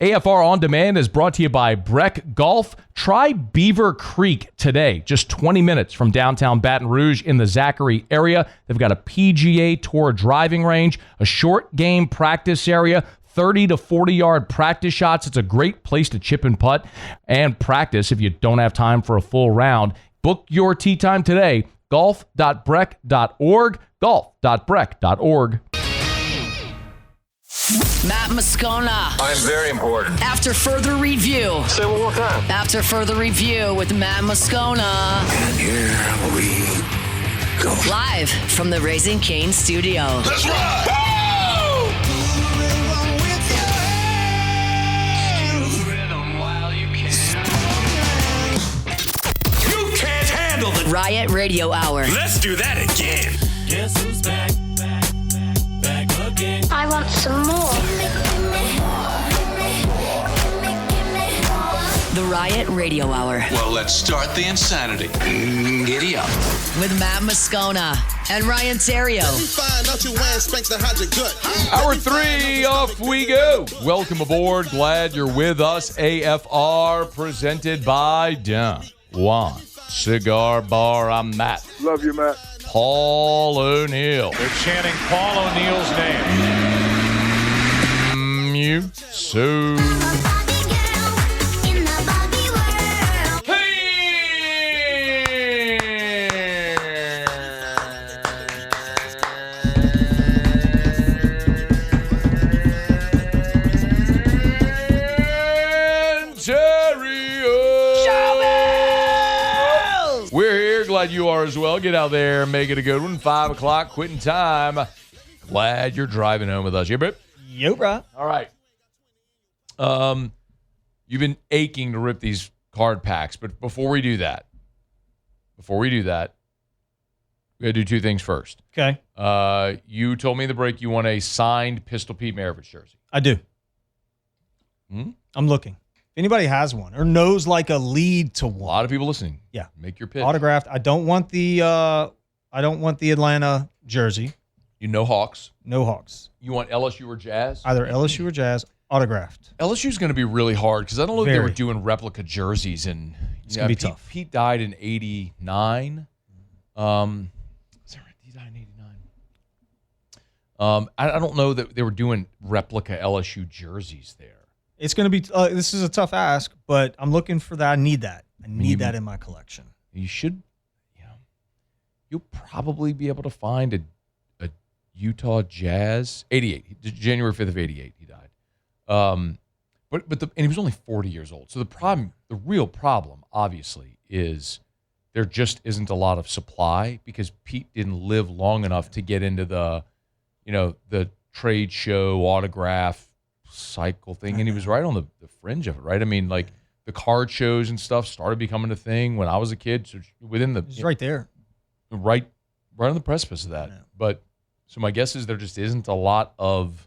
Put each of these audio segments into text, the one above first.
AFR On Demand is brought to you by Breck Golf. Try Beaver Creek today, just 20 minutes from downtown Baton Rouge in the Zachary area. They've got a PGA Tour driving range, a short game practice area, 30 to 40-yard practice shots. It's a great place to chip and putt and practice if you don't have time for a full round. Book your tee time today, golf.breck.org, golf.breck.org. Matt Moscona. I'm very important. After further review. Say it one more time. After further review with Matt Moscona. And here we go. Live from the Raising Cane studio. Let's ride! You can't handle the Riot Radio Hour. Let's do that again. Guess who's back again? I want some more. The Riot Radio Hour. Well, let's start the insanity. Giddy up. With Matt Moscona and Ryan Theriot. Hour 3, off we go. Welcome aboard. Glad you're with us. AFR presented by Don Juan Cigar Bar. I'm Matt. Love you, Matt. Paul O'Neill. They're chanting Paul O'Neill's name. So. Glad you are as well. Get out there, make it a good one. 5 o'clock, quitting time. Glad you're driving home with us. Yeah, bro? Yo, bro. All right. You've been aching to rip these card packs, but before we do that, we got to do two things first. Okay. You told me in the break you want a signed Pistol Pete Maravich jersey. I do. I'm looking. If anybody has one or knows like a lead to one. A lot of people listening. Yeah. Make your pitch. Autographed. I don't want the Atlanta jersey. You know Hawks. No Hawks. You want LSU or Jazz? Either LSU or Jazz. Autographed. LSU's going to be really hard because I don't know if they Very. were doing replica jerseys. And It's going to be tough. Pete died in 89. Is that right? He died in 89. I don't know that they were doing replica LSU jerseys there. It's going to be this is a tough ask, but I'm looking for that. I need that. I need that in my collection. You should, you'll probably be able to find a Utah Jazz 88, January 5th of 88. He died, and he was only 40 years old. So the real problem, obviously, is there just isn't a lot of supply because Pete didn't live long enough to get into the trade show autograph cycle thing, and he was right on the fringe of it, right? I mean, like the card shows and stuff started becoming a thing when I was a kid. So within the He's right there, right on the precipice of that. Yeah. But so my guess is there just isn't a lot of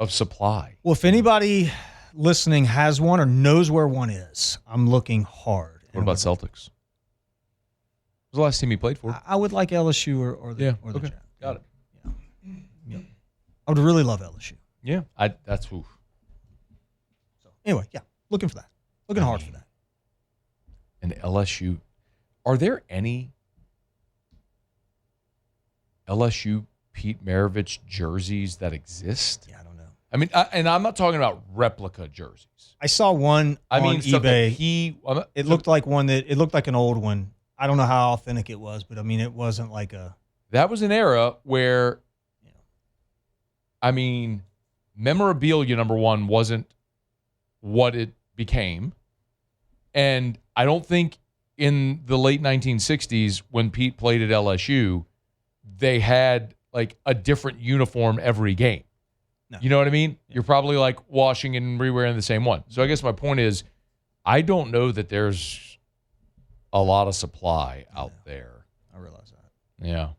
supply. Well, if anybody listening has one or knows where one is, I'm looking hard. What about Celtics? What was the last team he played for? I would like LSU or the okay. Jazz. Got it. Yeah. I would really love LSU. Yeah, that's who. So anyway, looking for that. Looking hard for that. And LSU, are there any LSU Pete Maravich jerseys that exist? Yeah, I don't know. I mean, and I'm not talking about replica jerseys. I saw one on stuff that eBay. It looked like an old one. I don't know how authentic it was, but I mean, it wasn't like a. That was an era where, I mean, memorabilia, number one, wasn't what it became. And I don't think in the late 1960s, when Pete played at LSU, they had like a different uniform every game. No. You know what I mean? Yeah. You're probably like washing and re-wearing the same one. So I guess my point is, I don't know that there's a lot of supply out there. I realize that. Yeah.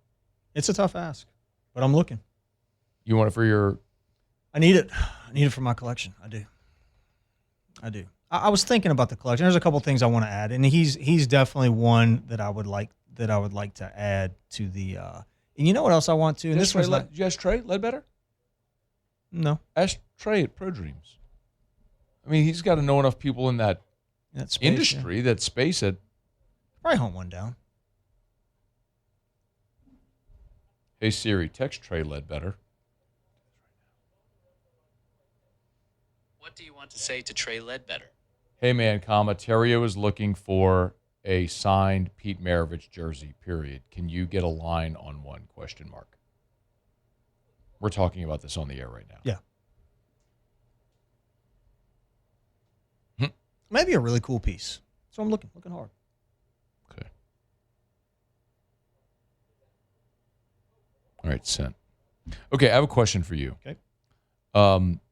It's a tough ask, but I'm looking. You want it for your... I need it. I need it for my collection. I do. I was thinking about the collection. There's a couple things I want to add, and he's definitely one that I would like to add to the. And you know what else I want to? And this was Trey Ledbetter. No. Ask Trey at Pro Dreams. I mean, he's got to know enough people in that Space, industry, that space. Probably hunt one down. Hey, Siri, text Trey Ledbetter. What do you want to say to Trey Ledbetter? Hey, man, Theriot is looking for a signed Pete Maravich jersey, period. Can you get a line on one, ? We're talking about this on the air right now. Yeah. Maybe a really cool piece. So I'm looking hard. Okay. All right, sent. Okay, I have a question for you. Okay.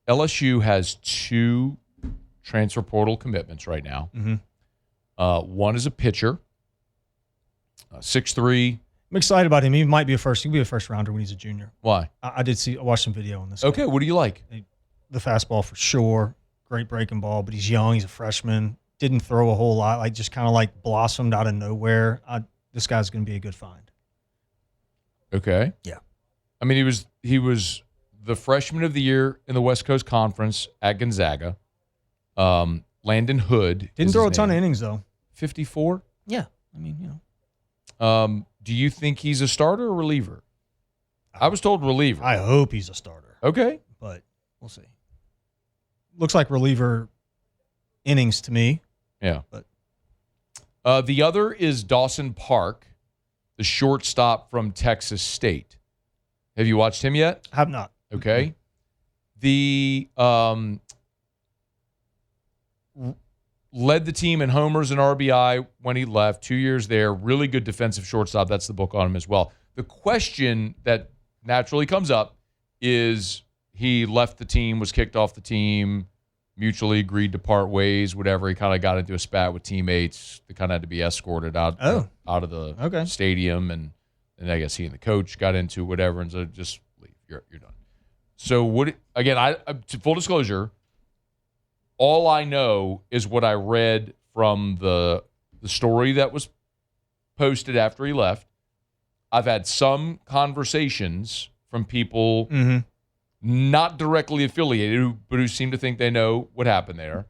LSU has 2 transfer portal commitments right now. Mm-hmm. One is a pitcher, 6'3". I'm excited about him. He might be he'll be a first rounder when he's a junior. Why? I watched some video on this. Okay, what do you like? The fastball for sure. Great breaking ball, but he's young. He's a freshman. Didn't throw a whole lot. Like just kind of like blossomed out of nowhere. This guy's going to be a good find. Okay. Yeah. I mean, he was the freshman of the year in the West Coast Conference at Gonzaga. Landon Hood. Didn't throw a ton of innings though. 54. Yeah. I mean, you know. Do you think he's a starter or reliever? I was told reliever. I hope he's a starter. Okay. But we'll see. Looks like reliever innings to me. Yeah. But the other is Dawson Park, the shortstop from Texas State. Have you watched him yet? Have not. Okay. The led the team in homers and RBI when he left. 2 years there. Really good defensive shortstop. That's the book on him as well. The question that naturally comes up is he left the team, was kicked off the team, mutually agreed to part ways, whatever. He kind of got into a spat with teammates. They kind of had to be escorted out of the stadium, and I guess he and the coach got into whatever, and so just leave. You're done. So full disclosure, all I know is what I read from the story that was posted after he left. I've had some conversations from people not directly affiliated, but who seem to think they know what happened there.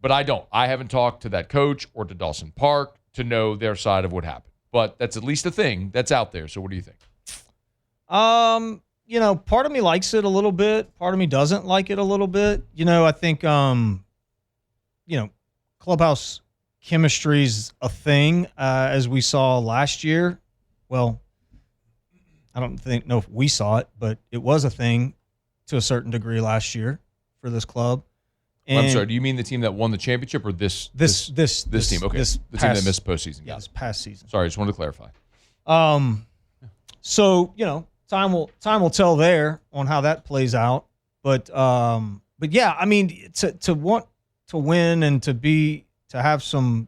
But I don't. I haven't talked to that coach or to Dawson Park to know their side of what happened. But that's at least a thing that's out there. So what do you think? You know, part of me likes it a little bit. Part of me doesn't like it a little bit. You know, I think, clubhouse chemistry's a thing, as we saw last year. Well, I don't know if we saw it, but it was a thing to a certain degree last year for this club. And I'm sorry. Do you mean the team that won the championship or this team? Okay, the team that missed postseason. Yeah, this past season. Sorry, I just wanted to clarify. So time will tell there on how that plays out. But yeah, I mean, to want to win and to have some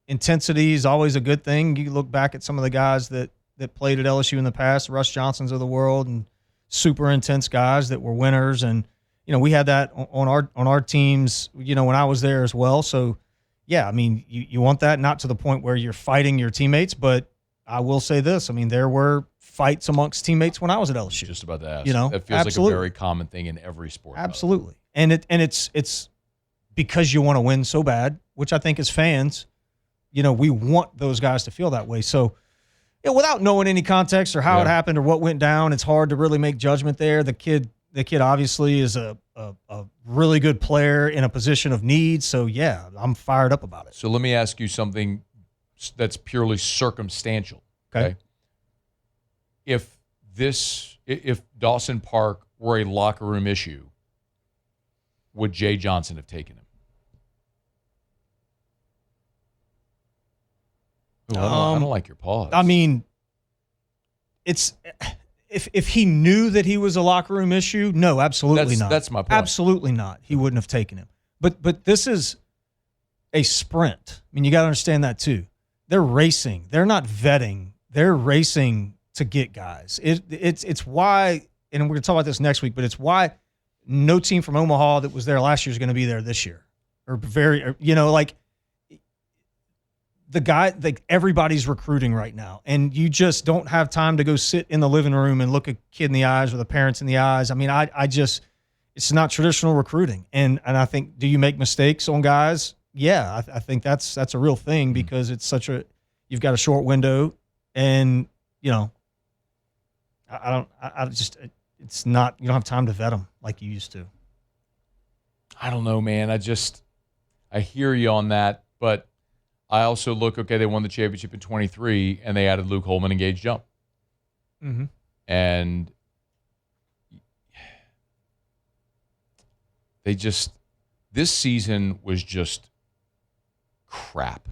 intensity is always a good thing. You look back at some of the guys that played at LSU in the past, Russ Johnsons of the world, and super intense guys that were winners. And, we had that on our teams, when I was there as well. So, yeah, I mean, you want that, not to the point where you're fighting your teammates, but I will say this. I mean, there were fights amongst teammates when I was at LSU. Just about to ask. That feels absolutely. like a very common thing in every sport. Absolutely. And it's because you want to win so bad, which I think as fans, we want those guys to feel that way. So, without knowing any context or how it happened or what went down, it's hard to really make judgment there. The kid obviously is a really good player in a position of need. So, yeah, I'm fired up about it. So let me ask you something that's purely circumstantial. Okay. If Dawson Park were a locker room issue, would Jay Johnson have taken him? Ooh, I don't like your pause. I mean, it's if he knew that he was a locker room issue, no, absolutely not. That's my point. Absolutely not. He wouldn't have taken him. But this is a sprint. I mean, you got to understand that too. They're racing. They're not vetting. They're racing to get guys. It's why, and we're going to talk about this next week, but it's why no team from Omaha that was there last year is going to be there this year. everybody's recruiting right now, and you just don't have time to go sit in the living room and look a kid in the eyes or the parents in the eyes. I mean, it's not traditional recruiting, and I think, do you make mistakes on guys? Yeah, I think that's a real thing, because it's you've got a short window, and it's not, you don't have time to vet them like you used to. I don't know, man. I hear you on that, but I also look, okay, they won the championship in 23, and they added Luke Holman and Gage Jump. Mm-hmm. And this season was just crap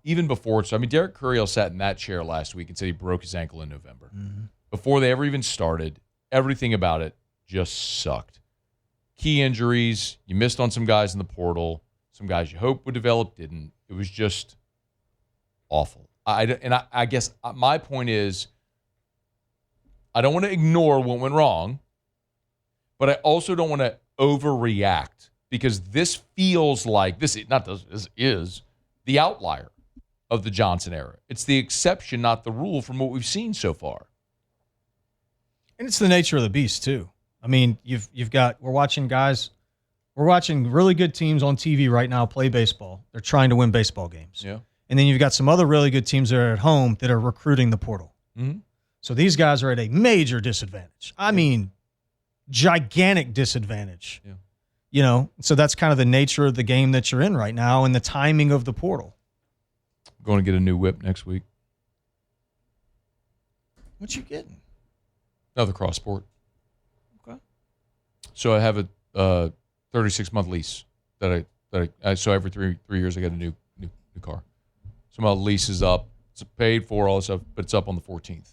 even before. So, I mean, Derek Curiel sat in that chair last week and said he broke his ankle in November. Mm-hmm. Before they ever even started, everything about it just sucked. Key injuries, you missed on some guys in the portal, some guys you hoped would develop, didn't. It was just awful. I guess my point is, I don't want to ignore what went wrong, but I also don't want to overreact, because this feels like this is the outlier of the Johnson era. It's the exception, not the rule, from what we've seen so far. And it's the nature of the beast too. I mean, we're watching really good teams on TV right now play baseball. They're trying to win baseball games. Yeah. And then you've got some other really good teams that are at home that are recruiting the portal. Mm-hmm. So these guys are at a major disadvantage. I mean, gigantic disadvantage. Yeah. So that's kind of the nature of the game that you're in right now, and the timing of the portal. Going to get a new whip next week. What you getting? Another cross sport. Okay. So I have a 36-month lease that I so every three years I get a new car. So my lease is up. It's paid for, all this stuff, but it's up on the 14th.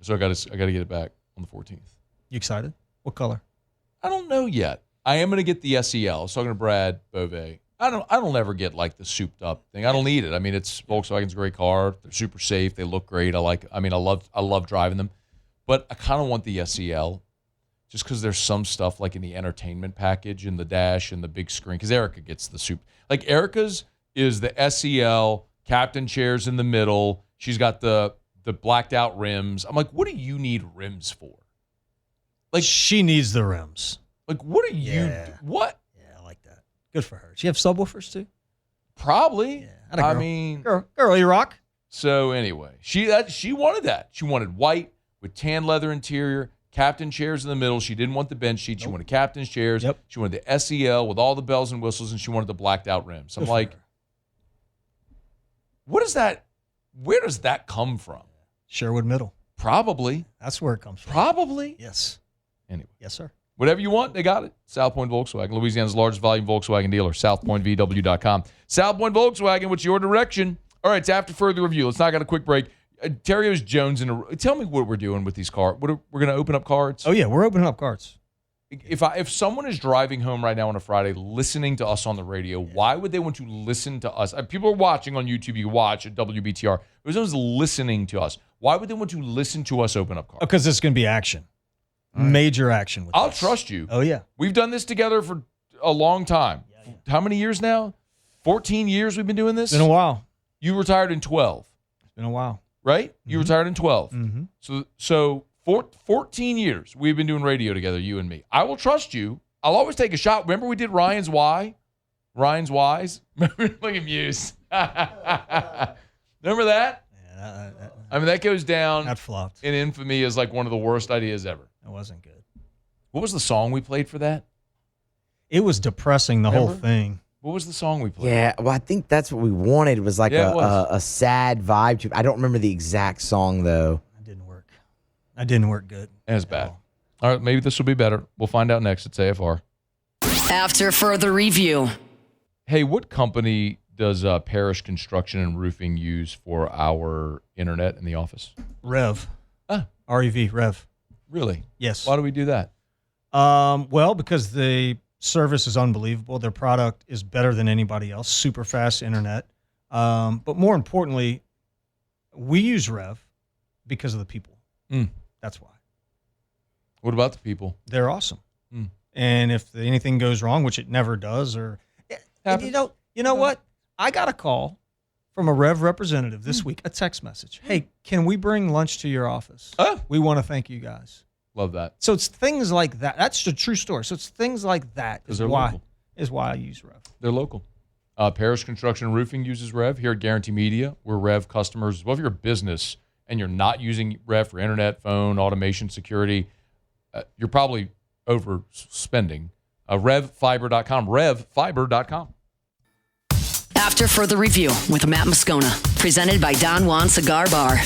So I got to get it back on the 14th. You excited? What color? I don't know yet. I am going to get the SEL. I was talking to Brad Bove. I don't ever get like the souped up thing. I don't need it. I mean, it's Volkswagen's a great car. They're super safe. They look great. I love driving them. But I kind of want the SEL, just because there's some stuff like in the entertainment package and the dash and the big screen. Because Erica gets the soup. Like Erica's is the SEL, captain chairs in the middle. She's got the blacked out rims. I'm like, what do you need rims for? Like, she needs the rims. Like, what are you? What? Yeah, I like that. Good for her. Does she have subwoofers too? Probably. Yeah, I mean, girl, you rock. So anyway, she wanted that. She wanted white with tan leather interior, captain chairs in the middle. She didn't want the bench seat. She wanted captain's chairs. Yep. She wanted the SEL with all the bells and whistles, and she wanted the blacked out rims. I'm like, what is that? Where does that come from? Sherwood Middle. Probably. That's where it comes from. Probably. Yes. Anyway. Yes, sir. Whatever you want, they got it. South Point Volkswagen, Louisiana's largest volume Volkswagen dealer, southpointvw.com. South Point Volkswagen, what's your direction? All right, it's after further review. Let's knock out a quick break. Theriot's Jones. Tell me what we're doing with these cards. We're going to open up cards? Oh, yeah, we're opening up cards. If someone is driving home right now on a Friday listening to us on the radio, why would they want to listen to us? People are watching on YouTube. You watch at WBTR. If someone's listening to us, why would they want to listen to us open up cards? Because it's going to be action. Right. Major action with I'll this. Trust you. Oh, yeah. We've done this together for a long time. Yeah. How many years now? 14 years we've been doing this? It's been a while. You retired in 12. It's been a while. Right? Mm-hmm. You retired in 12. Mm-hmm. So 14 years we've been doing radio together, you and me. I will trust you. I'll always take a shot. Remember we did Ryan's Why? Ryan's Whys? Look at Muse. Remember that? Yeah, I mean, that goes down that flopped in infamy as like one of the worst ideas ever. It wasn't good. What was the song we played for that? It was depressing, the whole thing. What was the song we played? Yeah, well, I think that's what we wanted. It was like a sad vibe to it. I don't remember the exact song, though. That didn't work good. It was bad. All right, maybe this will be better. We'll find out next at AFR. After further review. Hey, what company does Parish Construction and Roofing use for our internet in the office? Rev. REV, Rev. Really? Yes. Why do we do that? Well, because the service is unbelievable. Their product is better than anybody else. Super fast internet. But more importantly, we use Rev because of the people. That's why. What about the people? They're awesome. And if anything goes wrong, which it never does, or you know what? I got a call from a Rev representative this week, a text message. Hey, can we bring lunch to your office? We want to thank you guys. Love that. So it's things like that. That's the true story. So it's things like that is why I use Rev. They're local. Parish Construction and Roofing uses Rev. Here at Guarantee Media, we're Rev customers. Well, if you're a business and you're not using Rev for internet, phone, automation, security, you're probably overspending. RevFiber.com. RevFiber.com. After Further Review with Matt Moscona, presented by Don Juan Cigar Bar.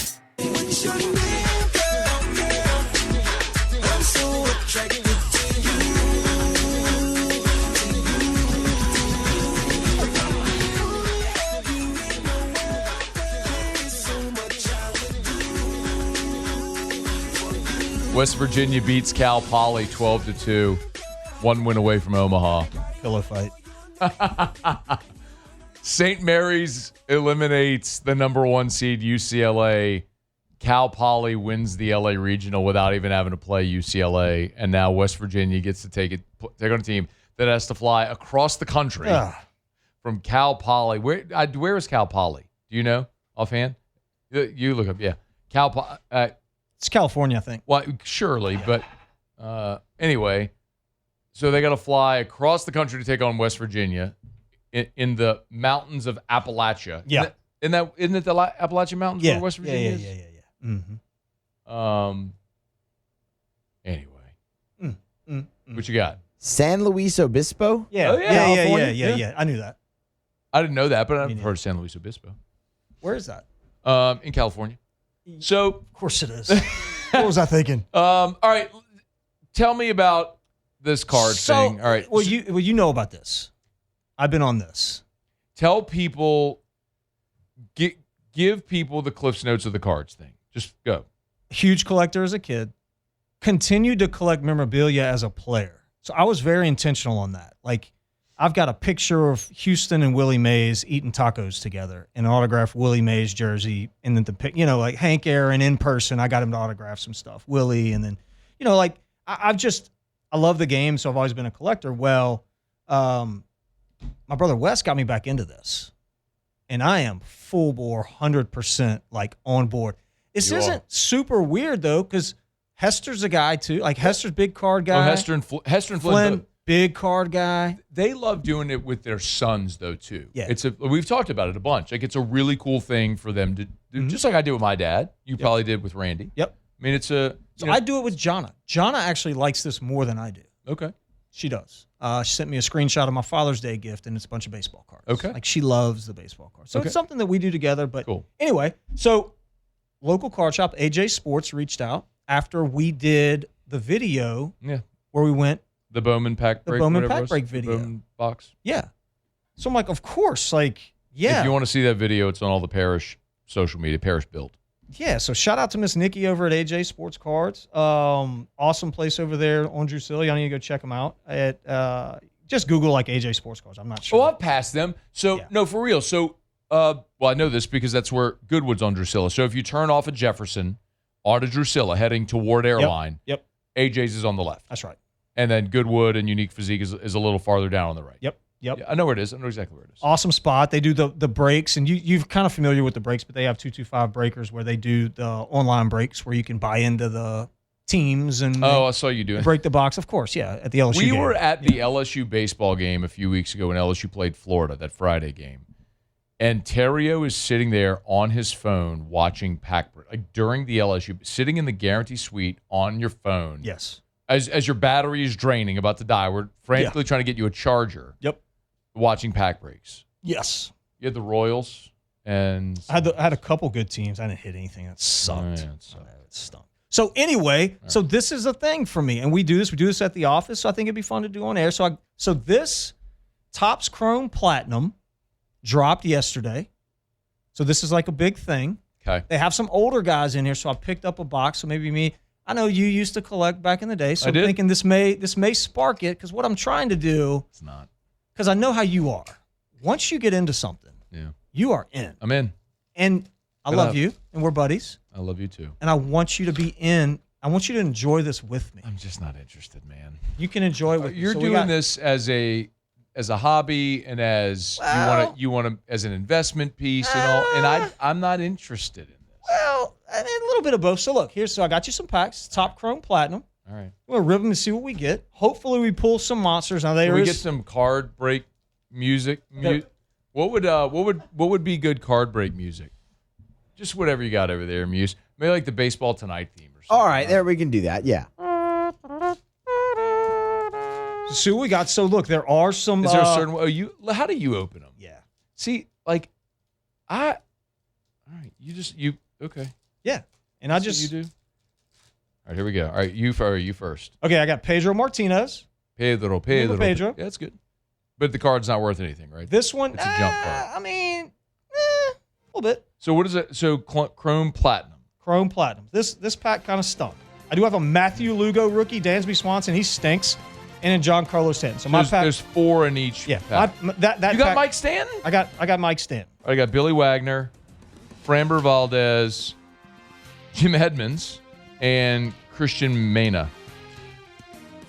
West Virginia beats Cal Poly 12-2. 1 win away from Omaha. Pillow fight. St. Mary's eliminates the number 1 seed UCLA. Cal Poly wins the LA Regional without even having to play UCLA. And now West Virginia gets to take on a team that has to fly across the country from Cal Poly. Where is Cal Poly? Do you know offhand? You look up, yeah. Cal Poly. It's California, I think. Well, surely, but anyway. So they got to fly across the country to take on West Virginia in the mountains of Appalachia. Yeah. Isn't it the Appalachian Mountains where West Virginia is? Yeah. Mm-hmm. Anyway. What you got? San Luis Obispo? Yeah. Yeah. I knew that. I didn't know that, but I've heard of San Luis Obispo. Where is that? In California. So, of course it is. What was I thinking? All right. Tell me about this card thing. All right. Well, you know about this. I've been on this. Tell people, give people the Cliff's Notes of the cards thing. Just go. Huge collector as a kid. Continued to collect memorabilia as a player. So I was very intentional on that. Like, I've got a picture of Houston and Willie Mays eating tacos together, an autographed Willie Mays jersey, and then like Hank Aaron in person. I got him to autograph some stuff, Willie, and then, like I love the game, so I've always been a collector. Well, my brother Wes got me back into this, and I am full bore, 100% like on board. This isn't super weird though, because Hester's a guy too. Like Hester's big card guy. Hester and Flynn, big card guy. They love doing it with their sons though too. Yeah, we've talked about it a bunch. Like it's a really cool thing for them to do, just like I did with my dad. You probably did with Randy. Yep. I mean, I do it with Jonna. Jonna actually likes this more than I do. Okay. She does. She sent me a screenshot of my Father's Day gift, and it's a bunch of baseball cards. Okay. Like, she loves the baseball cards. So it's something that we do together. But cool. Anyway, so local card shop, AJ Sports, reached out after we did the video where we went. The Bowman Pack Break. The Bowman Pack Break video. The Bowman box. Yeah. So I'm like, of course. Like, yeah. If you want to see that video, it's on all the Parish social media, Parish Build. Yeah, so shout out to Miss Nikki over at AJ Sports Cards. Awesome place over there on Drusilla. Y'all need to go check them out. Just Google like AJ Sports Cards. I'm not sure. Oh, I've passed them. So, no, for real. So, well, I know this because that's where Goodwood's on Drusilla. So if you turn off at Jefferson, onto Drusilla, heading toward Airline, AJ's is on the left. That's right. And then Goodwood and Unique Physique is a little farther down on the right. Yep. Yeah, I know where it is. I know exactly where it is. Awesome spot. They do the breaks, and you're kind of familiar with the breaks, but they have 225 breakers where they do the online breaks where you can buy into the teams and I saw you doing break the box. Of course, at the LSU game. We game. were at the LSU baseball game a few weeks ago when LSU played Florida, that Friday game. And Theriot is sitting there on his phone watching pack break, like during the LSU, sitting in the Guarantee Suite on your phone. Yes. As your battery is draining, about to die. We're frantically trying to get you a charger. Yep. Watching pack breaks. Yes. You had the Royals and I had a couple good teams. I didn't hit anything. That sucked. It stunk. So anyway, so this is a thing for me, and we do this at the office. So I think it'd be fun to do on air. So this Topps Chrome Platinum dropped yesterday. So this is like a big thing. Okay. They have some older guys in here, so I picked up a box. So maybe me. I know you used to collect back in the day, so I'm thinking this may spark it, because what I'm trying to do. It's not. Because I know how you are. Once you get into something, you are in. I'm in. And I love you, and we're buddies. I love you too. And I want you to be in. I want you to enjoy this with me. I'm just not interested, man. You can enjoy it with me. You're doing this as a as a hobby and as you want to as an investment piece and all. And I'm not interested in this. Well, a little bit of both. So look, so I got you some packs, top chrome platinum. All right. We'll rip them and see what we get. Hopefully we pull some monsters. Now Can we get some card break music? What would be good card break music? Just whatever you got over there, Muse. Maybe like the Baseball Tonight theme or something. All right, there we can do that. Yeah. So see what we got. So look, there are some. Is there a certain way? How do you open them? Yeah. See, like, all right, you okay. Yeah. And That's what you do. All right, here we go. All right, you first. Okay, I got Pedro Martinez. Pedro. Pedro. Yeah, that's good. But the card's not worth anything, right? This one, it's a jump card. I mean, a little bit. So what is it? So Chrome Platinum. Chrome Platinum. This pack kind of stunk. I do have a Matthew Lugo rookie, Dansby Swanson. He stinks. And then John Carlos Stanton. So my pack. There's 4 in each. Yeah. pack. You got pack, Mike Stanton? I got Mike Stanton. I got Billy Wagner, Framber Valdez, Jim Edmonds, and Christian Mena.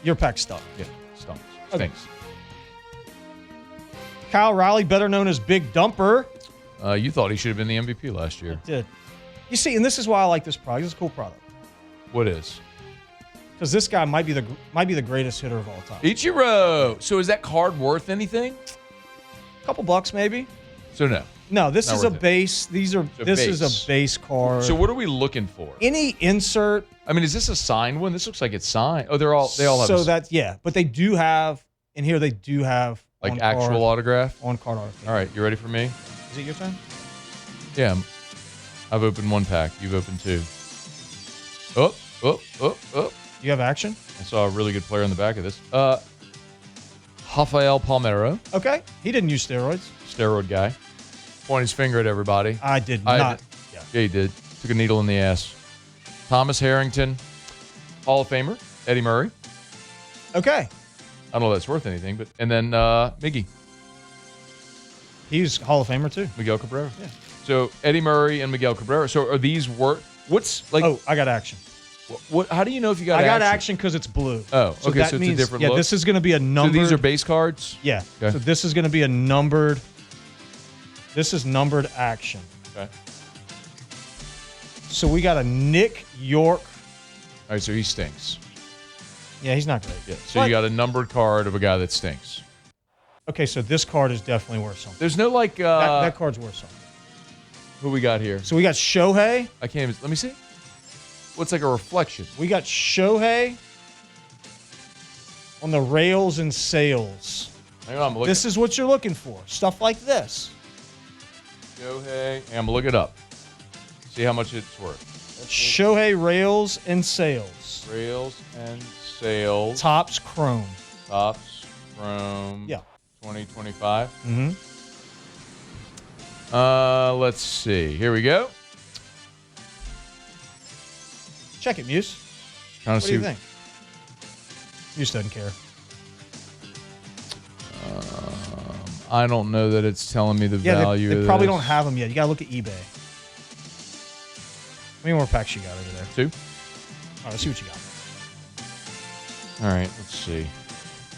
Your pack stunk. Yeah, stinks. Okay. Kyle Riley, better known as Big Dumper. You thought he should have been the MVP last year. I did. You see, and this is why I like this product. This is a cool product. What is? Because this guy might be the greatest hitter of all time. Ichiro. So is that card worth anything? A couple bucks maybe. So no. No, this Not is a worth it. base. This is a base card. So what are we looking for? Any insert. I mean, is this a signed one? This looks like it's signed. Oh, they all have. So that's but they do have in here. They do have like actual autograph. On card autograph. All right, you ready for me? Is it your turn? Yeah, I've opened 1 pack. You've opened 2. Oh. You have action? I saw a really good player in the back of this. Rafael Palmeiro. Okay. He didn't use steroids. Steroid guy. Point his finger at everybody. I did not. Yeah, he did. Took a needle in the ass. Thomas Harrington. Hall of Famer. Eddie Murray. Okay. I don't know if that's worth anything, but and then Miggy. He's Hall of Famer too. Miguel Cabrera. Yeah. So Eddie Murray and Miguel Cabrera. So are these what's like? Oh, I got action. What? How do you know if you got? I got action because it's blue. Oh, so okay. That so means, it's a different yeah, look. this is going to be a numbered. So these are base cards. Yeah. Okay. So this is going to be a numbered. This is numbered action. Okay. So we got a Nick York. All right. So he stinks. Yeah, he's not great. Yeah. So you got a numbered card of a guy that stinks. Okay, so this card is definitely worth something. There's no like. That card's worth something. Who we got here? So we got Shohei. I can't even. Let me see. What's like a reflection? We got Shohei on the rails and sails. Hang on, I'm looking. This is what you're looking for. Stuff like this. Shohei. I'm gonna look it up. See how much it's worth. Shohei rails and sails. Rails and sails. Topps Chrome. Topps Chrome. Yeah. 2025. Mm-hmm. Let's see. Here we go. Check it, Muse. What do you think? Muse doesn't care. I don't know that it's telling me the value. They of probably this. don't have them yet. You gotta look at eBay. How many more packs you got over there? 2. All right, let's see what you got. All right, let's see.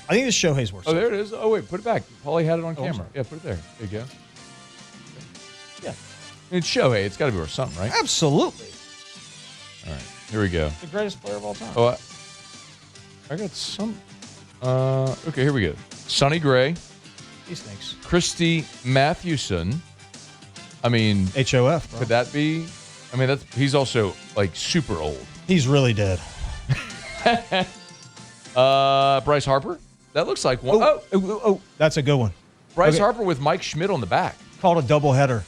I think this Shohei's worth. Oh, there it is. Oh, wait, put it back. Paulie had it on Oh, I'm camera. sorry. Yeah, put it there. There you go. Yeah. It's Shohei. It's got to be worth something, right? Absolutely. All right, here we go. The greatest player of all time. Oh, I got some. Okay, here we go. Sonny Gray, He stinks. Christy Mathewson. I mean, HOF, bro. could that be? I mean, he's also like super old. He's really dead. Bryce Harper. That looks like one. Oh, that's a good one. Bryce okay. Harper with Mike Schmidt on the back. Called a double header.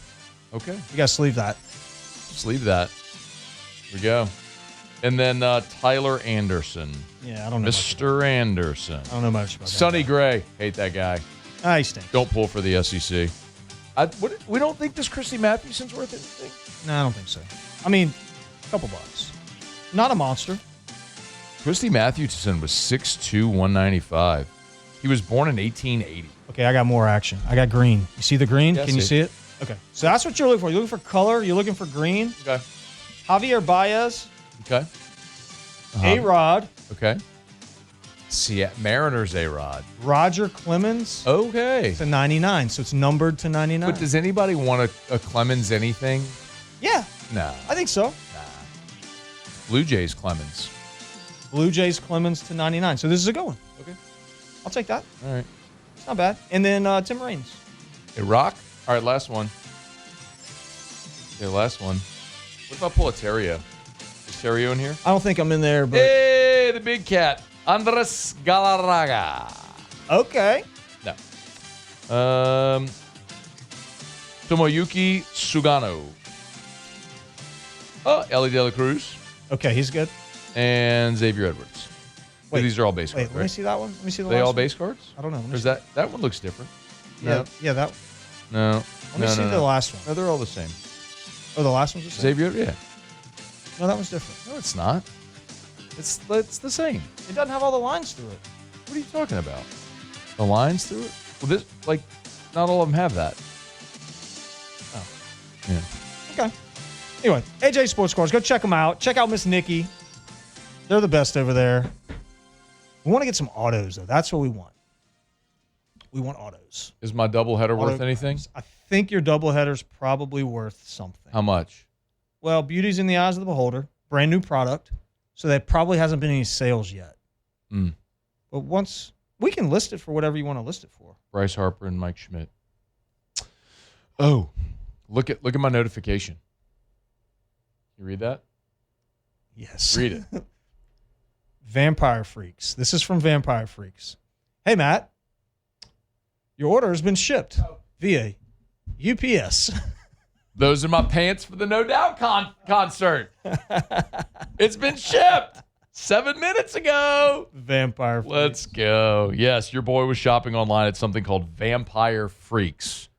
Okay. You gotta sleeve that. Sleeve that. Here we go. And then Tyler Anderson. Yeah, I don't know. Mr. Anderson. I don't know much about that. Sonny Gray. Hate that guy. He stinks. Don't pull for the SEC. We don't think this Christy Mathewson's worth anything? No, I don't think so. I mean, a couple bucks. Not a monster. Christy Mathewson was 6'2", 195. He was born in 1880. Okay, I got more action. I got green. You see the green? Yeah, Can you see it? Okay. So that's what you're looking for. You're looking for color. You're looking for green. Okay. Javier Baez. Okay. A-Rod. Okay. Mariners A-Rod. Roger Clemens Okay. to 99, so it's numbered to 99. But does anybody want a Clemens anything? Yeah, No. I think so. Blue Jays Clemens. Blue Jays Clemens to 99. So this is a good one. Okay. I'll take that. All right. It's not bad. And then Tim Raines. A rock? All right, last one. Okay, last one. What if I pull a Theriot? Is Theriot in here? I don't think I'm in there, but Hey, the big cat. Andres Galarraga. okay. No. Tomoyuki Sugano. Oh, Ellie De La Cruz. Okay, he's good. And Xavier Edwards. Wait, These are all base Wait, cards, let me right? see that one. Let me see the They last all one. base cards? I don't know. Let me Or is see. that one looks different? Yeah, that. No. Let me see the last one. No, they're all the same. Oh, the last one's the same. Xavier, yeah. No, that one's different. No, it's not. It's the same. It doesn't have all the lines through it. What are you talking about? The lines through it? Well, this not all of them have that. Oh. Yeah. Okay. Anyway, AJ Sports Cards. Go check them out. Check out Miss Nikki. They're the best over there. We want to get some autos, though. That's what we want. We want autos. Is my doubleheader worth Auto anything? cards. I think your doubleheader's probably worth something. How much? Well, beauty's in the eyes of the beholder. Brand new product. So there probably hasn't been any sales yet. But once we can list it for whatever you want to list it for. Bryce Harper and Mike Schmidt. Oh, look at my notification. You read that? Yes. Read it. Vampire Freaks. This is from Vampire Freaks. Hey, Matt. Your order has been shipped via UPS. Those are my pants for the No Doubt concert. It's been shipped 7 minutes ago. Vampire Freaks. Let's go. Yes, your boy was shopping online at something called Vampire Freaks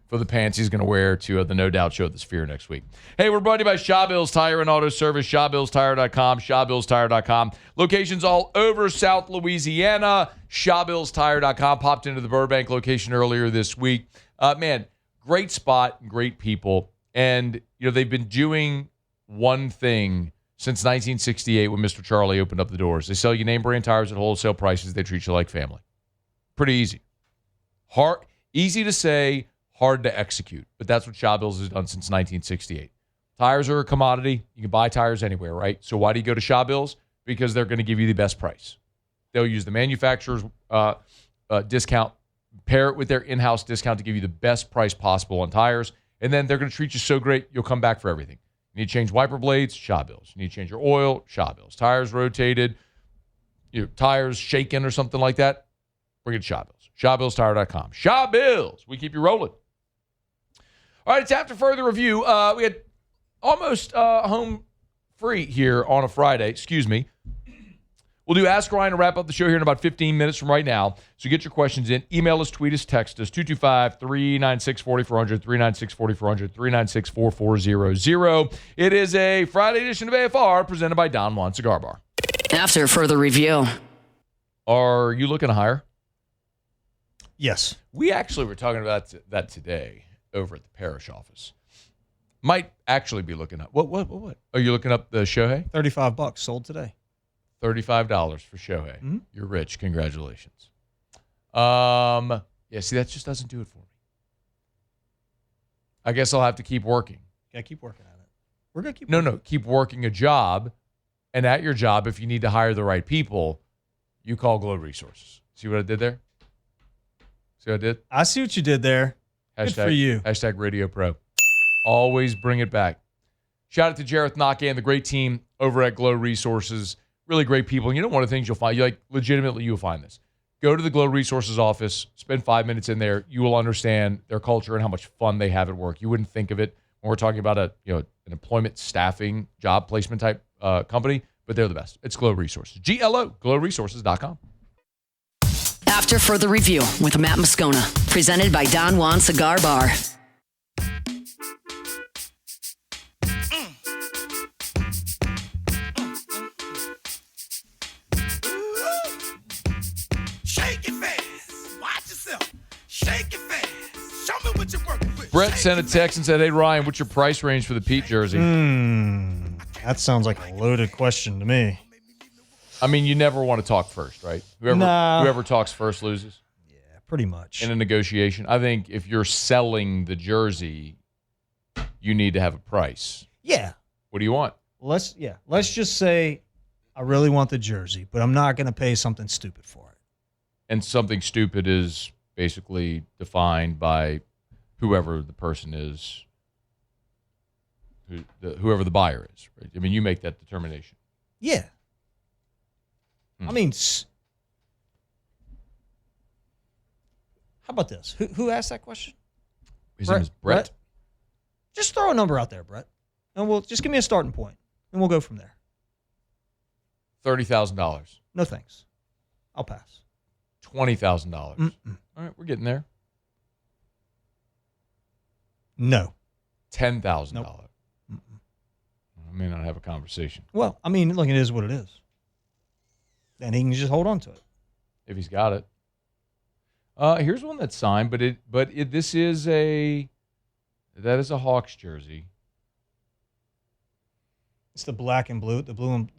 for the pants he's going to wear to the No Doubt show at the Sphere next week. Hey, we're brought to you by Shawbill's Tire and Auto Service, shawbillstire.com, shawbillstire.com. Locations all over South Louisiana, shawbillstire.com. Popped into the Burbank location earlier this week. Man, great spot, great people. And, they've been doing one thing since 1968 when Mr. Charlie opened up the doors. They sell you name brand tires at wholesale prices. They treat you like family. Pretty easy. Easy to say, hard to execute. But that's what Shawbills has done since 1968. Tires are a commodity. You can buy tires anywhere, right? So why do you go to Shawbills? Because they're going to give you the best price. They'll use the manufacturer's discount, pair it with their in-house discount to give you the best price possible on tires. And then they're going to treat you so great, you'll come back for everything. You need to change wiper blades, Shawbills. You need to change your oil, Shawbills. Tires rotated, tires shaken or something like that, bring it to Shawbills. ShawBillsTire.com. Shawbills. We keep you rolling. All right, it's after further review. We had almost home free here on a Friday. Excuse me. We'll do Ask Ryan to wrap up the show here in about 15 minutes from right now. So get your questions in. Email us, tweet us, text us, 225-396-4400, 396-4400, 396-4400. It is a Friday edition of AFR presented by Don Juan Cigar Bar. After further review. Are you looking to hire? Yes. We actually were talking about that today over at the parish office. Might actually be looking up. What? Are you looking up the Shohei? $35 sold today. $35 for Shohei. Mm-hmm. You're rich. Congratulations. Yeah, see, that just doesn't do it for me. I guess I'll have to keep working. Yeah, keep working at it. We're going to keep No, keep working a job. And at your job, if you need to hire the right people, you call Glow Resources. See what I did there? See what I did? I see what you did there. Good for you. Hashtag Radio Pro. Always bring it back. Shout out to Jareth Nake and the great team over at Glow Resources. Really great people. And one of the things you'll find, legitimately you'll find this. Go to the Glow Resources office, spend 5 minutes in there. You will understand their culture and how much fun they have at work. You wouldn't think of it when we're talking about an employment staffing job placement type company, but they're the best. It's Glow Resources. GLO, glowresources.com. After further review with Matt Moscona, presented by Don Juan Cigar Bar. Brett sent a text and said, "Hey, Ryan, what's your price range for the Pete jersey?" That sounds like a loaded question to me. I mean, you never want to talk first, right? Whoever talks first loses. Yeah, pretty much. In a negotiation, I think if you're selling the jersey, you need to have a price. Yeah. What do you want? Let's just say I really want the jersey, but I'm not going to pay something stupid for it. And something stupid is basically defined by whoever the person is, whoever the buyer is. Right? I mean, you make that determination. Yeah. I mean, how about this? Who asked that question? His name is Brett. Just throw a number out there, Brett, and we'll just give me a starting point, and we'll go from there. $30,000. No thanks. I'll pass. $20,000. All right, we're getting there. No. $10,000. Nope. I may not have a conversation. Well, I mean, look, it is what it is. And he can just hold on to it if he's got it. Here's one that's signed, but this is a Hawks jersey. It's the black and blue. The blue and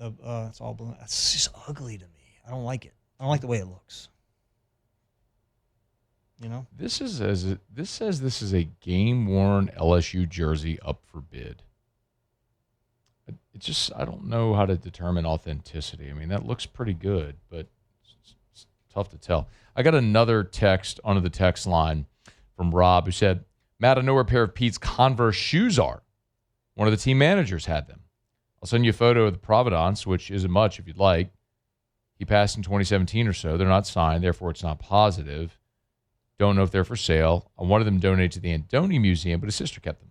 it's all blue. It's just ugly to me. I don't like it. I don't like the way it looks. You know, this says this is a game-worn LSU jersey up for bid. It's just, I don't know how to determine authenticity. I mean, that looks pretty good, but it's tough to tell. I got another text onto the text line from Rob who said, Matt, I know where a pair of Pete's Converse shoes are. One of the team managers had them. I'll send you a photo of the Providence, which isn't much if you'd like. He passed in 2017 or so. They're not signed, therefore it's not positive. Don't know if they're for sale. I wanted them donated to the Andoni Museum, but his sister kept them.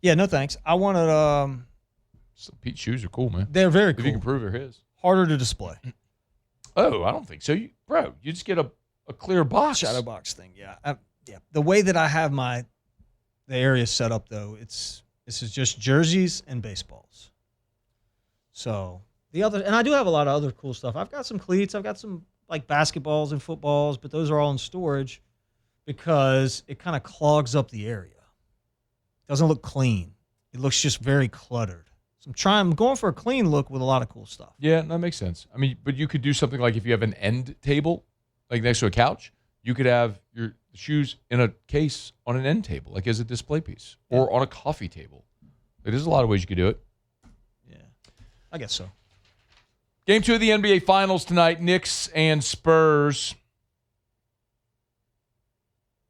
Yeah, no thanks. I wanted So Pete's shoes are cool, man. They're very cool. If you can prove they're his. Harder to display. Oh, I don't think so. You just get a clear box. Shadow box thing, yeah. Yeah. The way that I have the area set up, though, this is just jerseys and baseballs. So and I do have a lot of other cool stuff. I've got some cleats. I've got some like basketballs and footballs, but those are all in storage because it kind of clogs up the area. It doesn't look clean. It looks just very cluttered. So I'm going for a clean look with a lot of cool stuff. Yeah, that makes sense. I mean, but you could do something like if you have an end table, like next to a couch, you could have your shoes in a case on an end table, like as a display piece, or on a coffee table. There's a lot of ways you could do it. Yeah, I guess so. Game 2 of the NBA Finals tonight, Knicks and Spurs.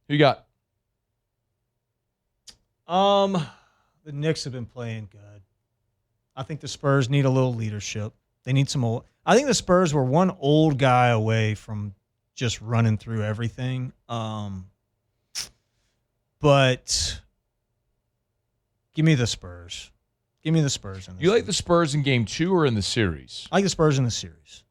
Who you got? The Knicks have been playing good. I think the Spurs need a little leadership. They need some old. I think the Spurs were one old guy away from just running through everything. But give me the Spurs. Give me the Spurs. You like the Spurs in Game 2 or in the series? I like the Spurs in the series.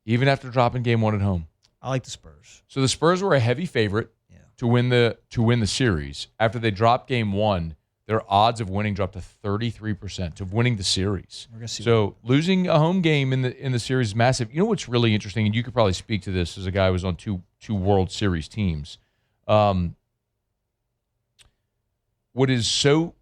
Even after dropping Game 1 at home? I like the Spurs. So the Spurs were a heavy favorite to win the series. After they dropped Game 1, their odds of winning dropped to 33% of winning the series. So losing a home game in the series is massive. You know what's really interesting, and you could probably speak to this as a guy who was on two World Series teams. What is so,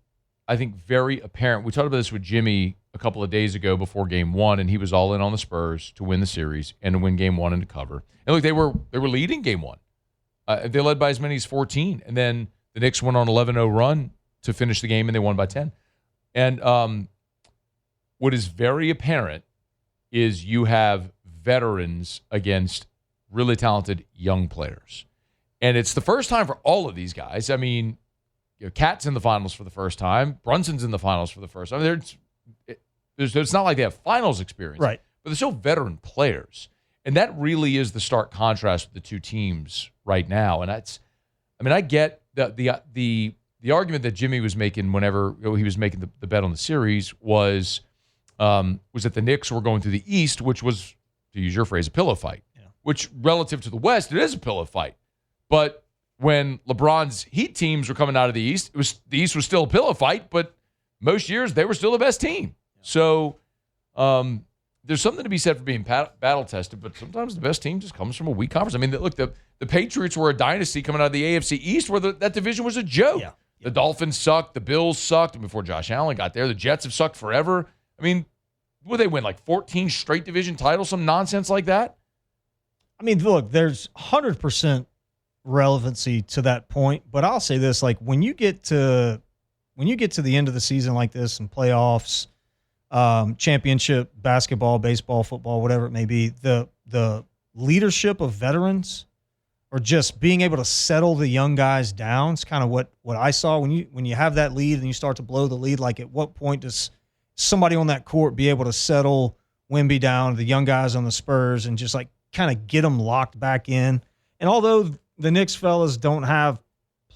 I think, very apparent. We talked about this with Jimmy a couple of days ago before Game 1, and he was all in on the Spurs to win the series and to win Game 1 and to cover. And look, they were leading Game 1. They led by as many as 14, and then the Knicks went on an 11-0 run to finish the game, and they won by 10. And what is very apparent is you have veterans against really talented young players. And it's the first time for all of these guys. I mean, Cat's in the finals for the first time. Brunson's in the finals for the first time. It's not like they have finals experience. Right. But they're still veteran players. And that really is the stark contrast with the two teams right now. And I get the argument that Jimmy was making whenever he was making the bet on the series was that the Knicks were going through the East, which was, to use your phrase, a pillow fight. Yeah. Which, relative to the West, it is a pillow fight. But when LeBron's Heat teams were coming out of the East, the East was still a pillow fight, but most years they were still the best team. Yeah. So there's something to be said for being battle-tested, but sometimes the best team just comes from a weak conference. I mean, look, the Patriots were a dynasty coming out of the AFC East where that division was a joke. Yeah. The Dolphins sucked. The Bills sucked. And before Josh Allen got there, the Jets have sucked forever. I mean, Will they win like 14 straight division titles, some nonsense like that? I mean, look, there's 100% relevancy to that point, but I'll say this: like when you get to the end of the season like this and playoffs, championship, basketball, baseball, football, whatever it may be, the leadership of veterans or just being able to settle the young guys down is kind of what I saw when you have that lead and you start to blow the lead. Like, at what point does somebody on that court be able to settle Wemby down, the young guys on the Spurs, and just like kind of get them locked back in? And although the Knicks fellas don't have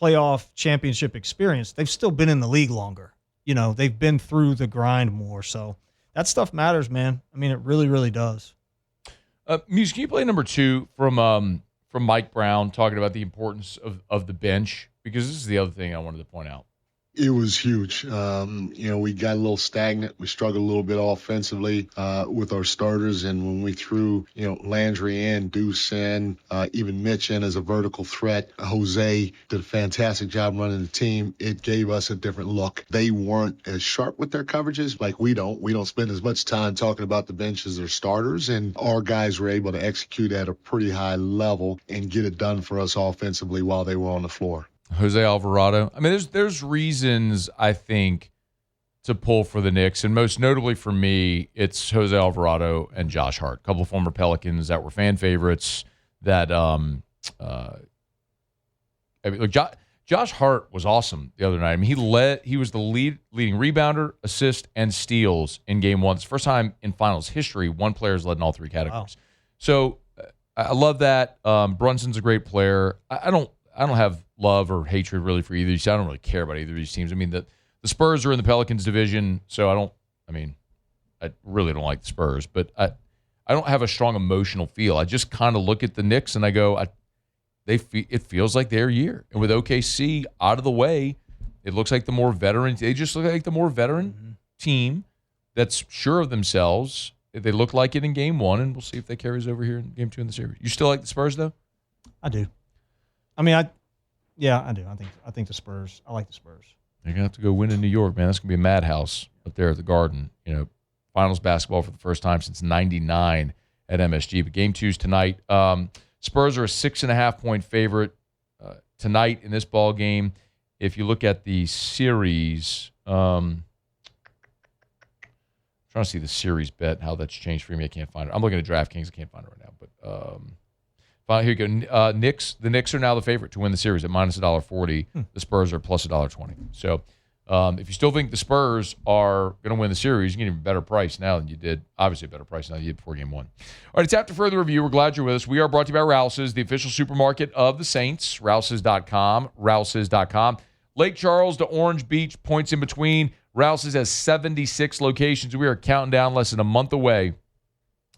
playoff championship experience, they've still been in the league longer. You know, they've been through the grind more. So that stuff matters, man. I mean, it really, really does. Muse, can you play number 2 from Mike Brown talking about the importance of the bench? Because this is the other thing I wanted to point out. It was huge. We got a little stagnant. We struggled a little bit offensively with our starters. And when we threw, Landry in, Deuce in, even Mitch in as a vertical threat, Jose did a fantastic job running the team. It gave us a different look. They weren't as sharp with their coverages like we don't. We don't spend as much time talking about the bench as their starters. And our guys were able to execute at a pretty high level and get it done for us offensively while they were on the floor. Jose Alvarado. I mean, there's reasons, I think, to pull for the Knicks, and most notably for me, it's Jose Alvarado and Josh Hart, a couple of former Pelicans that were fan favorites. That Josh Hart was awesome the other night. I mean, he was the leading rebounder, assist, and steals in Game 1. It's the first time in finals history one player has led in all 3 categories. Wow. So I love that. Brunson's a great player. I don't have love or hatred really for either. I don't really care about either of these teams. I mean, the Spurs are in the Pelicans division, so I really don't like the Spurs, but I don't have a strong emotional feel. I just kind of look at the Knicks and I go, it feels like their year. And with OKC out of the way, it looks like the more veteran. They just look like the more veteran team that's sure of themselves. They look like it in Game 1, and we'll see if that carries over here in Game 2 in the series. You still like the Spurs, though? I do. I mean, I do. I think the Spurs. I like the Spurs. You're gonna have to go win in New York, man. That's gonna be a madhouse up there at the Garden. Finals basketball for the first time since '99 at MSG. But Game 2's tonight. Spurs are a 6.5-point favorite tonight in this ball game. If you look at the series, I'm trying to see the series bet, how that's changed for me. I can't find it. I'm looking at DraftKings. I can't find it right now, but. Here you go. Knicks. The Knicks are now the favorite to win the series at minus $1.40. The Spurs are plus $1.20. So if you still think the Spurs are going to win the series, you get even better price now than you did. Obviously, a better price now than you did before Game 1. All right, it's after further review. We're glad you're with us. We are brought to you by Rouse's, the official supermarket of the Saints. Rouse's.com. Rouse's.com. Lake Charles to Orange Beach, points in between. Rouse's has 76 locations. We are counting down less than a month away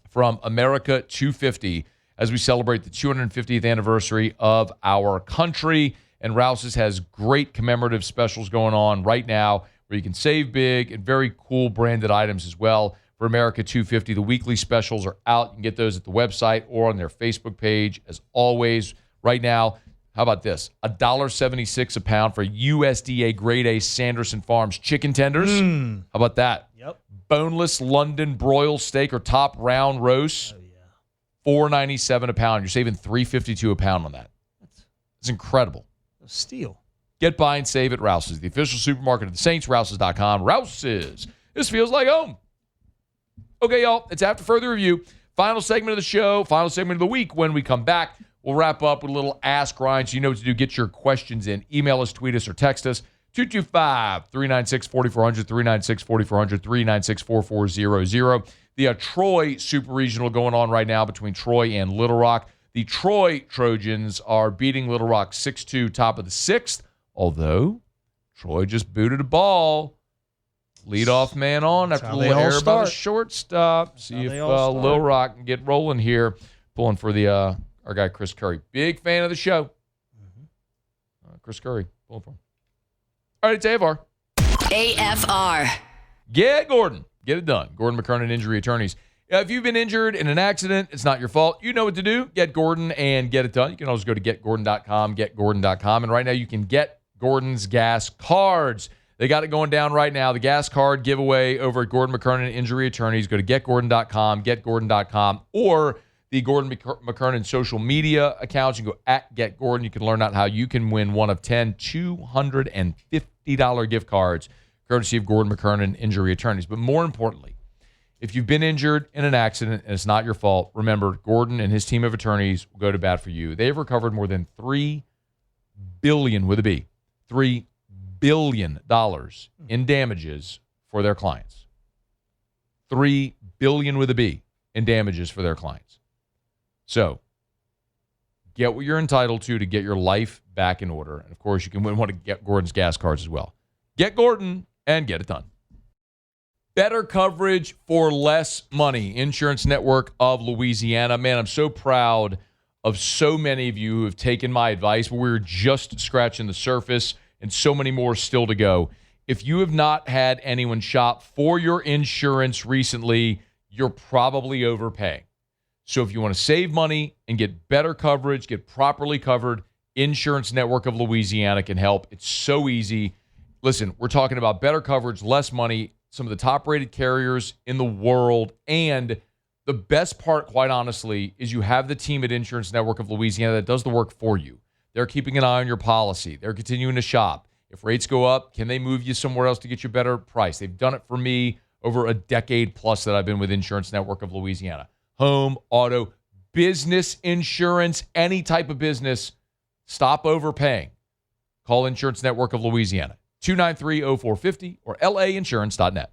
from America 250. As we celebrate the 250th anniversary of our country. And Rouse's has great commemorative specials going on right now where you can save big and very cool branded items as well for America 250. The weekly specials are out. You can get those at the website or on their Facebook page. As always, right now, how about this? $1.76 a pound for USDA Grade A Sanderson Farms chicken tenders. How about that? Yep. Boneless London broil steak or top round roast. $4.97 a pound. You're saving $3.52 a pound on that. It's incredible. A steal. Get by and save at Rouse's, the official supermarket of the Saints. Rouse's.com. Rouse's. This feels like home. Okay, y'all. It's after further review. Final segment of the show. Final segment of the week. When we come back, we'll wrap up with a little Ask Ryan. So you know what to do. Get your questions in. Email us, tweet us, or text us. 225-396-4400, 396-4400, 396-4400. The Troy Super Regional going on right now between Troy and Little Rock. The Troy Trojans are beating Little Rock 6-2, top of the 6th, although Troy just booted a ball. Leadoff man on after a little error by the shortstop. See if Little Rock can get rolling here. Pulling for the our guy Chris Curry. Big fan of the show. Chris Curry, pulling for him. All right, it's AFR. AFR. Get Gordon. Get it done. Gordon McKernan Injury Attorneys. If you've been injured in an accident, it's not your fault. You know what to do. Get Gordon and get it done. You can always go to getgordon.com, getgordon.com. And right now you can get Gordon's gas cards. They got it going down right now. The gas card giveaway over at Gordon McKernan Injury Attorneys. Go to getgordon.com, getgordon.com, or the Gordon McKernan social media accounts. You can go at getgordon. You can learn out how you can win one of 10 $250 gift cards courtesy of Gordon McKernan Injury Attorneys. But more importantly, if you've been injured in an accident and it's not your fault, remember, Gordon and his team of attorneys will go to bat for you. They've recovered more than $3 billion, with a B, $3 billion in damages for their clients. $3 billion, with a B, in damages for their clients. So get what you're entitled to get your life back in order. And, of course, you can win one of Gordon's gas cards as well. Get Gordon and get it done. Better coverage for less money. Insurance Network of Louisiana. Man, I'm so proud of so many of you who have taken my advice. We're just scratching the surface and so many more still to go. If you have not had anyone shop for your insurance recently, you're probably overpaying. So if you want to save money and get better coverage, get properly covered, Insurance Network of Louisiana can help. It's so easy. Listen, we're talking about better coverage, less money, some of the top-rated carriers in the world, and the best part, quite honestly, is you have the team at Insurance Network of Louisiana that does the work for you. They're keeping an eye on your policy. They're continuing to shop. If rates go up, can they move you somewhere else to get you a better price? They've done it for me over a decade plus that I've been with Insurance Network of Louisiana. Home, auto, business insurance, any type of business, stop overpaying. Call Insurance Network of Louisiana, 293-0450 or lainsurance.net.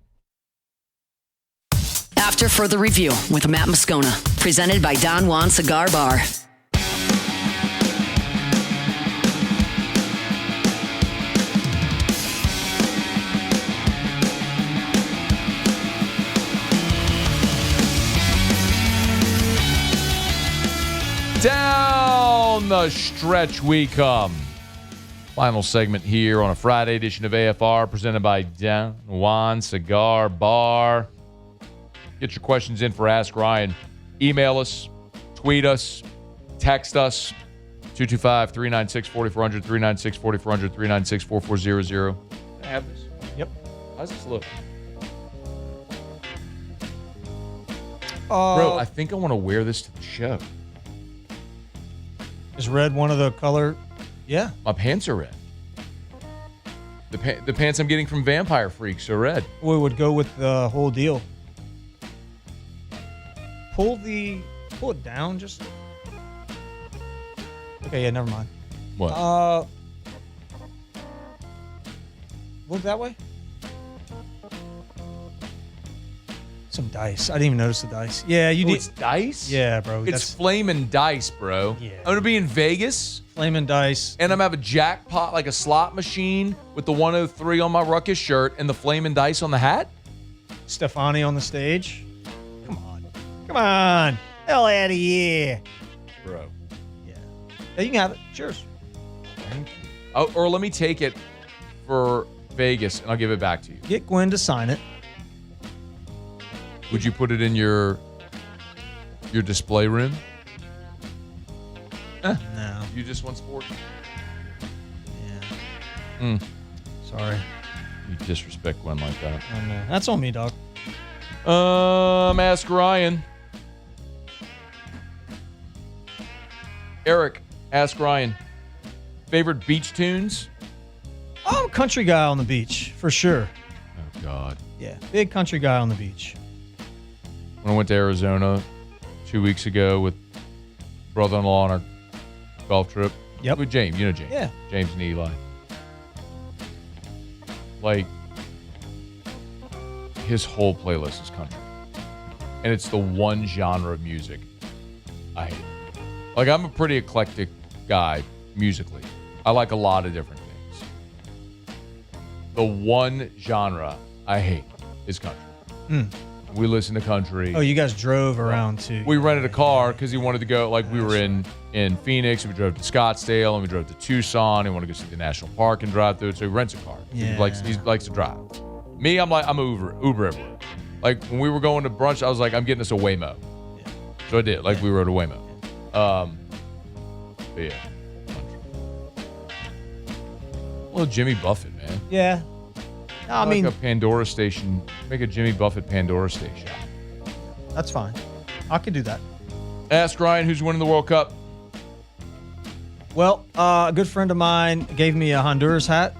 After Further Review with Matt Moscona, presented by Don Juan Cigar Bar. Down the stretch we come. Final segment here on a Friday edition of AFR, presented by Don Juan Cigar Bar. Get your questions in for Ask Ryan. Email us, tweet us, text us, 225-396-4400, 396-4400, 396-4400. I have this. Yep. How's this look? Bro, I think I want to wear this to the show. Is red one of the color? Yeah. My pants are red. The pants I'm getting from Vampire Freaks are red. We would go with the whole deal. Pull it down just. Okay, yeah, never mind. What? Look that way. Some dice. I didn't even notice the dice. Yeah, you need. It's dice? Yeah, bro. It's flaming dice, bro. Yeah. I'm going to be in Vegas. Flaming dice. And I'm going to have a jackpot, like a slot machine with the 103 on my Ruckus shirt and the flaming dice on the hat. Stefani on the stage. Come on. Come on. Hell out of here. Bro. Yeah, you can have it. Cheers. Oh, or let me take it for Vegas and I'll give it back to you. Get Gwen to sign it. Would you put it in your display room? No. You just want sport? Yeah. Sorry. You disrespect Gwen like that. I know. That's on me, dog. Ask Ryan. Eric, ask Ryan. Favorite beach tunes? I'm a country guy on the beach, for sure. Oh, God. Yeah, big country guy on the beach. When I went to Arizona 2 weeks ago with brother-in-law on our golf trip. Yep. With James. You know James. Yeah. James and Eli. Like, his whole playlist is country. And it's the one genre of music I hate. Like, I'm a pretty eclectic guy musically. I like a lot of different things. The one genre I hate is country. We listen to country. Oh, you guys drove around too. We rented a car because he wanted to go. Like, we were in Phoenix, and we drove to Scottsdale, and we drove to Tucson. He wanted to go see the national park and drive through it, so he rents a car. Yeah. He likes to drive. Me, I'm Uber everywhere. Like, when we were going to brunch, I was like, I'm getting us a Waymo. Yeah. So I did. Like, we rode a Waymo. But yeah. Well, Jimmy Buffett, man. Yeah. I mean, a Pandora station. Make a Jimmy Buffett Pandora station. That's fine. I could do that. Ask Ryan who's winning the World Cup. Well, a good friend of mine gave me a Honduras hat.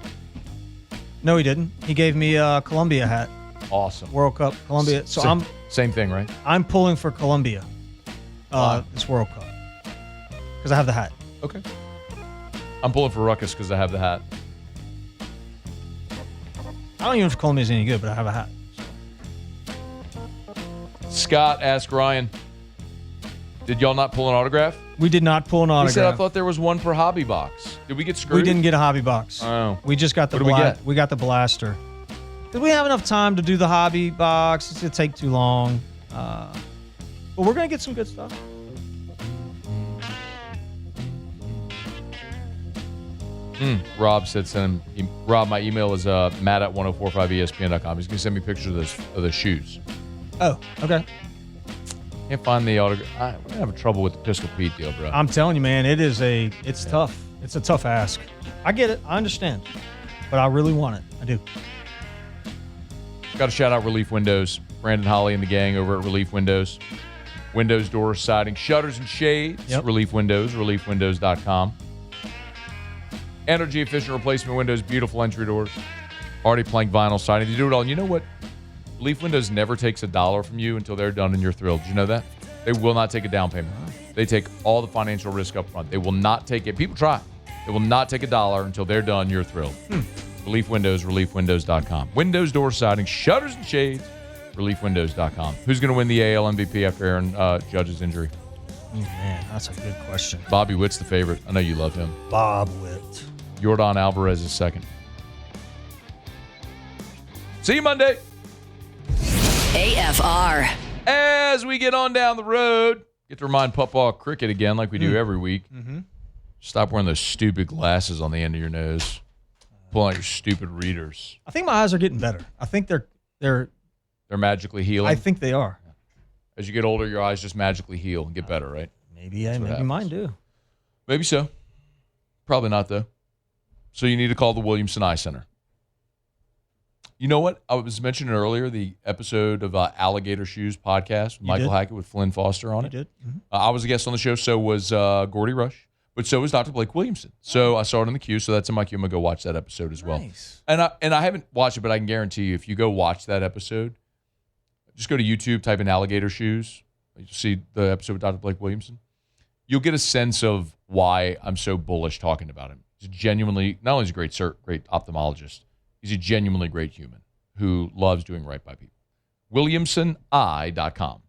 No, he didn't. He gave me a Colombia hat. Awesome. World Cup, Colombia. So same thing, right? I'm pulling for Colombia. This World Cup because I have the hat. Okay. I'm pulling for Ruckus because I have the hat. I don't even know if Colombia's any good, but I have a hat. Scott asked Ryan, did y'all not pull an autograph? We did not pull an autograph. He said, I thought there was one per hobby box. Did we get screwed? We didn't get a hobby box. Oh. We just got the What did we get? We got the blaster. Did we have enough time to do the hobby box? It's going to take too long. But we're going to get some good stuff. Rob said, Rob, my email is matt@1045espn.com. He's going to send me pictures of those shoes. Oh, okay. Can't find the autograph. We're going to have trouble with the Pistol Pete deal, bro. I'm telling you, man, it's tough. It's a tough ask. I get it. I understand. But I really want it. I do. Got to shout out Relief Windows. Brandon Holly and the gang over at Relief Windows. Windows, doors, siding, shutters, and shades. Yep. Relief Windows, reliefwindows.com. Energy efficient replacement windows, beautiful entry doors. Already plank vinyl siding. They do it all. And you know what? Relief Windows never takes $1 from you until they're done and you're thrilled. Did you know that? They will not take a down payment. They take all the financial risk up front. They will not take it. People try. They will not take $1 until they're done. You're thrilled. Relief Windows, reliefwindows.com. Windows, doors, siding, shutters, and shades. Reliefwindows.com. Who's going to win the AL MVP after Aaron Judge's injury? Oh, man, that's a good question. Bobby Witt's the favorite. I know you love him. Bob Witt. Yordan Alvarez is second. See you Monday. AFR. As we get on down the road, get to remind Puppaw cricket again like we do every week. Mm-hmm. Stop wearing those stupid glasses on the end of your nose. Pull out your stupid readers. I think my eyes are getting better. I think they're magically healing. I think they are. As you get older, your eyes just magically heal and get better, right? Maybe mine do. Maybe so. Probably not, though. So you need to call the Williamson Eye Center. You know what? I was mentioning earlier the episode of Alligator Shoes podcast with Michael Hackett with Flynn Foster on it. You did. Mm-hmm. I was a guest on the show. So was Gordy Rush. But so was Dr. Blake Williamson. So I saw it in the queue. So that's in my queue. I'm going to go watch that episode as well. Nice. And I haven't watched it, but I can guarantee you if you go watch that episode, just go to YouTube, type in Alligator Shoes. You'll see the episode with Dr. Blake Williamson. You'll get a sense of why I'm so bullish talking about him. He's genuinely, not only is he a great ophthalmologist, he's a genuinely great human who loves doing right by people. WilliamsonEye.com.